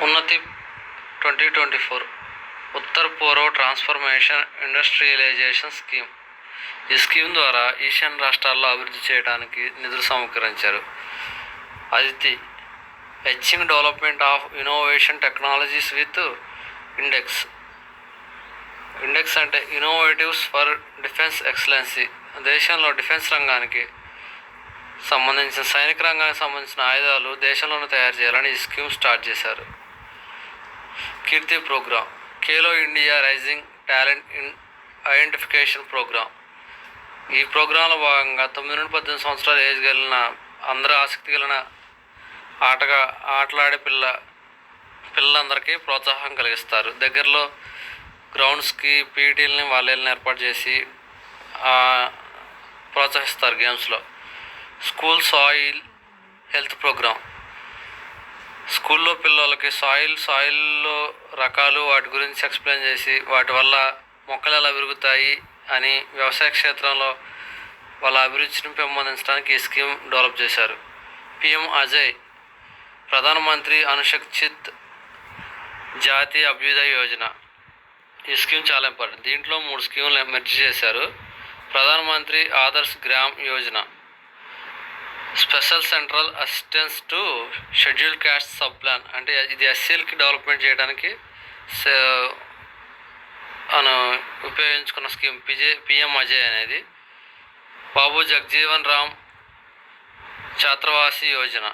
ఉన్నతి 2024 Uttar Purva transformation industrialisation scheme. ఈ scheme ద్వారా ఈశాన్య రాష్ట్రాల్లో అభివృద్ధి చేయడానికి నిధులు సమకూరించారు. Aditi hatching development of innovation technologies with index. Index అంటే ఇన్నోవేటివ్స్ ఫర్ డిఫెన్స్ ఎక్సలెన్సీ. దేశంలో డిఫెన్స్ రంగానికి సంబంధించిన సైనిక రంగానికి సంబంధించిన ఆయుధాలు దేశంలోనే తయారు చేయాలని ఈ స్కీమ్ స్టార్ట్ చేశారు. Kirti programme. Khelo India rising talent identification programme. ఈ ప్రోగ్రాంలో భాగంగా 9 నుండి 18 సంవత్సరాల ఏజ్ కలిగిన అందరూ ఆసక్తి కలిగిన ఆటలాడే పిల్లలందరికీ ప్రోత్సాహం కలిగిస్తారు. దగ్గరలో గ్రౌండ్స్కి పీఈటీలని వాళ్ళని ఏర్పాటు చేసి ప్రోత్సహిస్తారు గేమ్స్లో. School soil health programme. స్కూల్లో పిల్లలకి సాయిల్లో రకాలు వాటి గురించి ఎక్స్ప్లెయిన్ చేసి వాటి వల్ల మొక్కలు ఎలా పెరుగుతాయి అని వ్యవసాయ క్షేత్రంలో వాళ్ళ అభిరుచిని పెంపొందించడానికి ఈ స్కీమ్ డెవలప్ చేశారు. పిఎం అజయ్ ప్రధానమంత్రి అనుశక్చిత్ జాతీయ అభ్యుదయ యోజన. ఈ స్కీమ్ చాలా ఇంపార్టెంట్. దీంట్లో 3 స్కీములు మెర్జ్ చేశారు. ప్రధానమంత్రి Adarsh gram Yojana, special central assistance to schedule caste sub plan. అంటే ఇది ఎస్సీలకి డెవలప్మెంట్ చేయడానికి ఉపయోగించుకున్న స్కీమ్ పిఎం అజయ్ అనేది. బాబు జగజీవన్ రామ్ ఛాత్రవాసి యోజన.